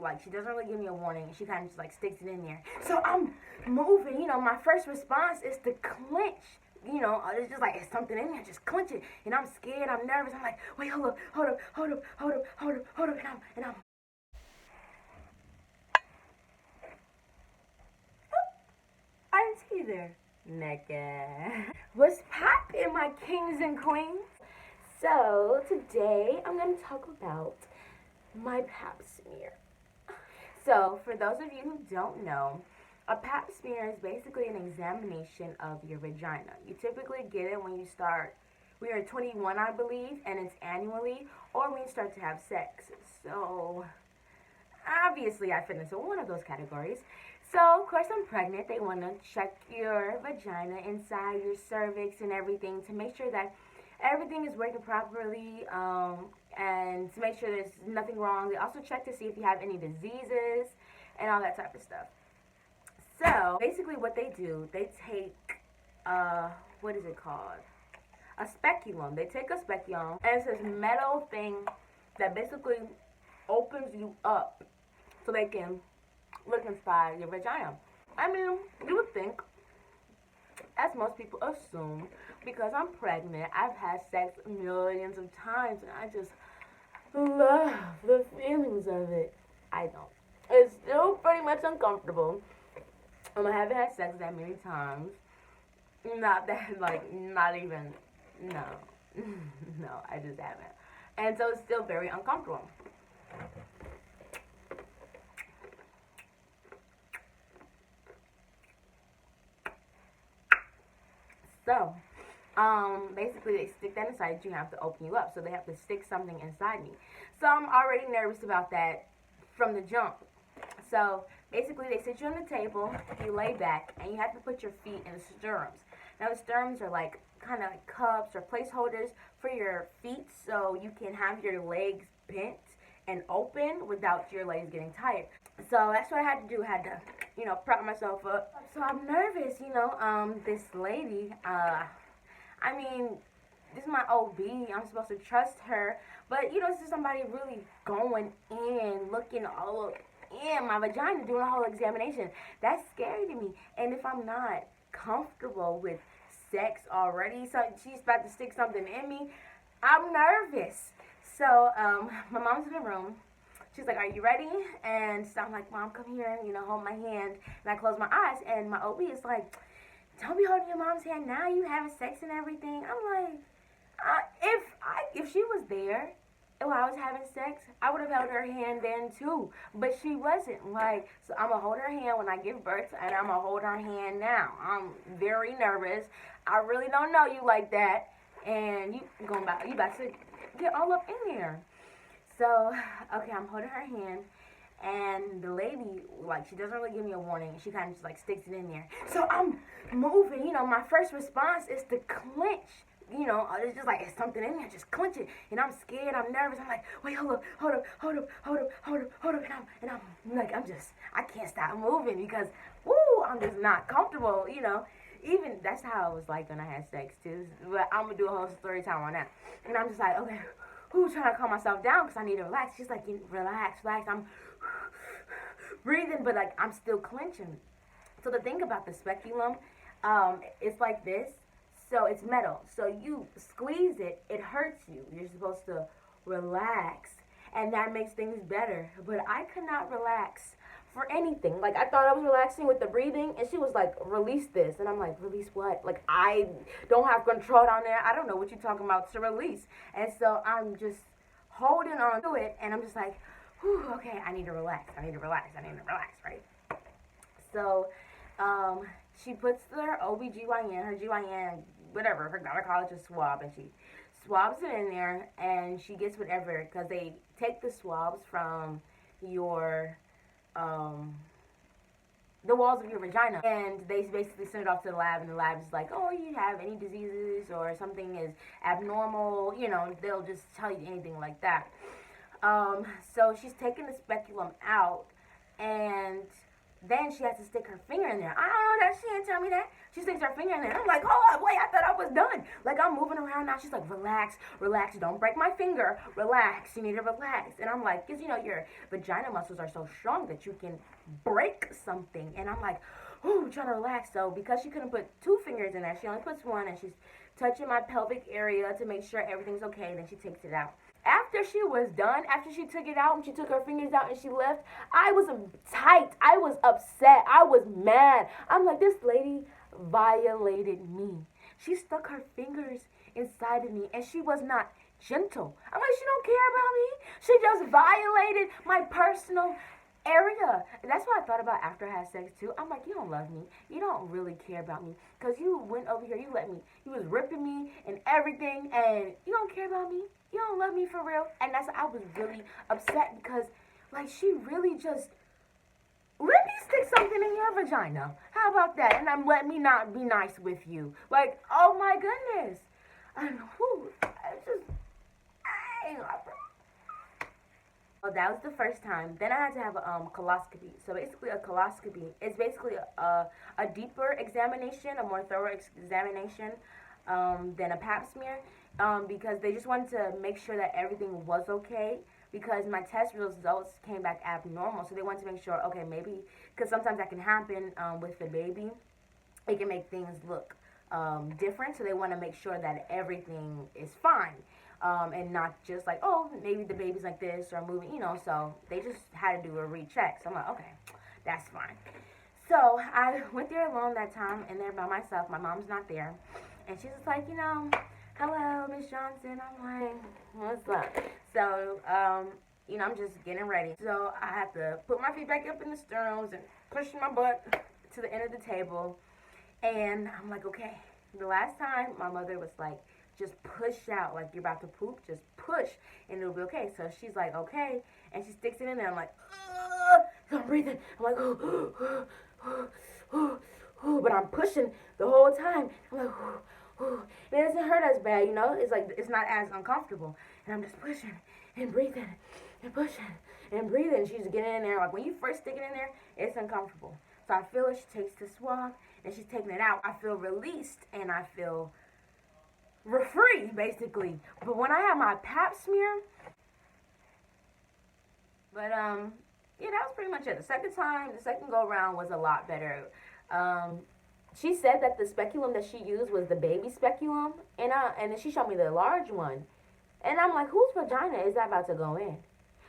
like, she doesn't really give me a warning. She kind of just, like, sticks it in there. So I'm moving. My first response is to clench. It's just like, it's something in there, just clench it. And I'm scared, I'm nervous. I'm like, wait, hold up. And I'm I didn't see you there. Naked. What's poppin', my kings and queens? So, today I'm going to talk about my pap smear. So, for those of you who don't know, a pap smear is basically an examination of your vagina. You typically get it when you're 21, I believe, and it's annually, or when you start to have sex. So, obviously, I fit into one of those categories. So, of course, I'm pregnant. They want to check your vagina inside your cervix and everything to make sure that everything is working properly, and to make sure there's nothing wrong. They also check to see if you have any diseases and all that type of stuff. So, basically what they do, they take, what is it called? A speculum. They take a speculum, and it's this metal thing that basically opens you up so they can look inside your vagina. I mean, you would think, as most people assume, because I'm pregnant, I've had sex millions of times, and I just love the feelings of it. I don't. It's still pretty much uncomfortable. I haven't had sex that many times. Not that, like, not even, no. No, I just haven't. And so it's still very uncomfortable. So, basically they stick that inside you, have to open you up. So they have to stick something inside me. So I'm already nervous about that from the jump. So basically they sit you on the table, you lay back, and you have to put your feet in the stirrups. Now the stirrups are like kind of like cups or placeholders for your feet, so you can have your legs bent and open without your legs getting tired. So that's what I had to do. I had to, prop myself up. So I'm nervous, this lady, I mean, this is my OB. I'm supposed to trust her. But, this is somebody really going in, looking all up in my vagina, doing a whole examination. That's scary to me. And if I'm not comfortable with sex already, so she's about to stick something in me, I'm nervous. So, my mom's in the room. She's like, are you ready? And so I'm like, Mom, come here, hold my hand. And I close my eyes, and my OB is like, don't be holding your mom's hand now. You having sex and everything. I'm like, if she was there while I was having sex, I would have held her hand then too. But she wasn't. Like, so I'm gonna hold her hand when I give birth, and I'm gonna hold her hand now. I'm very nervous. I really don't know you like that, and you about to get all up in there. So, okay, I'm holding her hand, and the lady, like, she doesn't really give me a warning. She kind of just, like, sticks it in there. So I'm moving. My first response is to clench. It's just like, it's something in there, just clench it. And I'm scared, I'm nervous. I'm like, wait, hold up. And I'm like, I can't stop moving because, woo, I'm just not comfortable, Even, that's how it was like when I had sex, too. But I'm going to do a whole story time on that. And I'm just like, okay, trying to calm myself down because I need to relax. She's like, relax. I'm breathing, but like I'm still clenching. So the thing about the speculum, it's like this. So it's metal. So you squeeze it, it hurts you. You're supposed to relax, and that makes things better. But I could not relax for anything. Like, I thought I was relaxing with the breathing, and she was like, release this. And I'm like, release what? Like, I don't have control down there. I don't know what you're talking about to release. And so I'm just holding on to it, and I'm just like, whew, okay, I need to relax, right? So, she puts her OBGYN, her GYN, whatever, her gynecologist swab, and she swabs it in there, and she gets whatever, because they take the swabs from your the walls of your vagina, and they basically send it off to the lab, and the lab is like, oh, you have any diseases or something is abnormal, they'll just tell you anything like that. So she's taking the speculum out, and then she has to stick her finger in there. I don't know that. She didn't tell me that. She sticks her finger in there. I'm like, hold up, wait, I thought I was done. Like, I'm moving around now. She's like, relax, relax. Don't break my finger. Relax. You need to relax. And I'm like, because, you know, your vagina muscles are so strong that you can break something. And I'm like, ooh, trying to relax. So because she couldn't put two fingers in there, she only puts one, and she's touching my pelvic area to make sure everything's okay. And then she takes it out. After she was done, after she took it out and she took her fingers out and she left, I was tight. I was upset. I was mad. I'm like, this lady violated me. She stuck her fingers inside of me and she was not gentle. I'm like, she don't care about me. She just violated my personal area. And that's what I thought about after I had sex too. I'm like, you don't love me. You don't really care about me. Because you went over here, you let me, you was ripping me and everything, and you don't care about me. You don't love me for real. And I was really upset because, like, she really just let me stick something in your vagina. How about that? And I'm let me not be nice with you. Like, oh my goodness. I just, I ain't gonna. Well, that was the first time. Then I had to have a coloscopy. So basically, a coloscopy is basically a deeper examination, a more thorough examination than a Pap smear, because they just wanted to make sure that everything was okay. Because my test results came back abnormal, so they wanted to make sure, okay, maybe because sometimes that can happen with the baby, it can make things look different. So they want to make sure that everything is fine. And not just like, oh, maybe the baby's like this or moving, you know. So they just had to do a recheck. So I'm like, okay, that's fine. So I went there alone that time, and there by myself. My mom's not there, and she's just like, you know, hello, Miss Johnson. I'm like, what's up? So, you know, I'm just getting ready. So I have to put my feet back up in the stirrups and push my butt to the end of the table. And I'm like, okay. The last time, my mother was like, just push out, like you're about to poop, just push, and it'll be okay. So she's like, okay, and she sticks it in there. I'm like, so I'm breathing. I'm like, but I'm pushing the whole time. I'm like, and it doesn't hurt as bad, you know. It's like it's not as uncomfortable, and I'm just pushing and breathing and pushing and breathing. She's getting in there. Like when you first stick it in there, it's uncomfortable. So I feel it. She takes the swab and she's taking it out. I feel released and I feel free, basically. But when I had my Pap smear, but yeah, that was pretty much it. The second go around was a lot better. Um, she said that the speculum that she used was the baby speculum, and then she showed me the large one, and I'm like, whose vagina is that about to go in?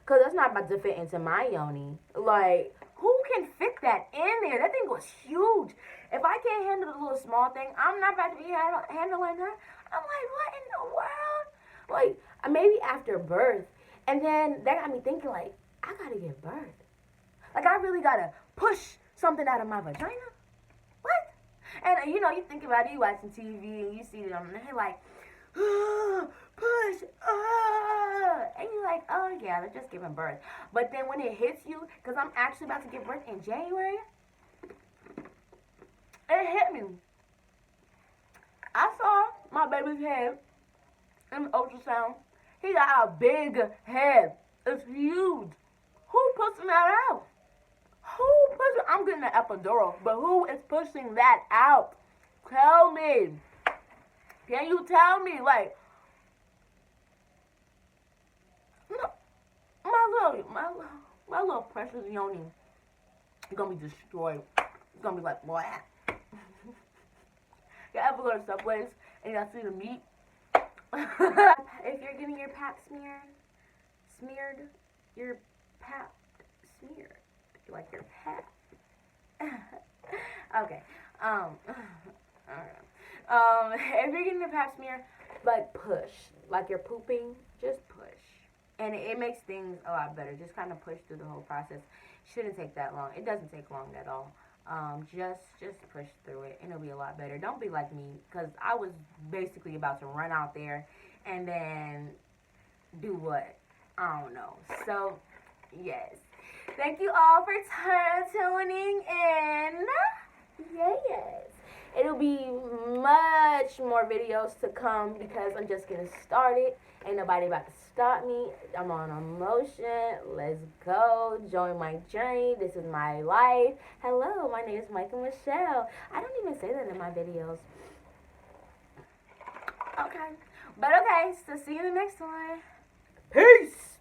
Cause that's not about to fit into my yoni. Like, who can fit that in there? That thing was huge. If I can't handle the little small thing, I'm not about to be handling that. I'm like, what in the world? Like, maybe after birth. And then that got me thinking, like, I gotta give birth. Like, I really gotta push something out of my vagina? What? And, you know, you think about it, you watching TV, and you see them, and they're like, push, and you're like, oh yeah, they're just giving birth. But then when it hits you, because I'm actually about to give birth in January, it hit me. I saw my baby's head in the ultrasound. He got a big head. It's huge. Who pushing that out? Who pushing? I'm getting an epidural, but who is pushing that out? Tell me. Can you tell me? Like, my little precious yoni is gonna be destroyed. It's gonna be like, what? You ever go to Subway's and you see the meat? If you're getting your Pap smeared, your Pap smeared, like your Pap. Okay. If you're getting a Pap smear, like push, like you're pooping, just push, and it makes things a lot better. Just kind of push through the whole process. Shouldn't take that long. It doesn't take long at all. Just push through it, and it'll be a lot better. Don't be like me, because I was basically about to run out there and then do what? I don't know. So, yes. Thank you all for tuning in. Yes. It'll be much more videos to come because I'm just getting started. Ain't nobody about to stop me. I'm on a motion. Let's go. Join my journey. This is my life. Hello, my name is Micah Michelle. I don't even say that in my videos. Okay. But okay, so see you in the next one. Peace.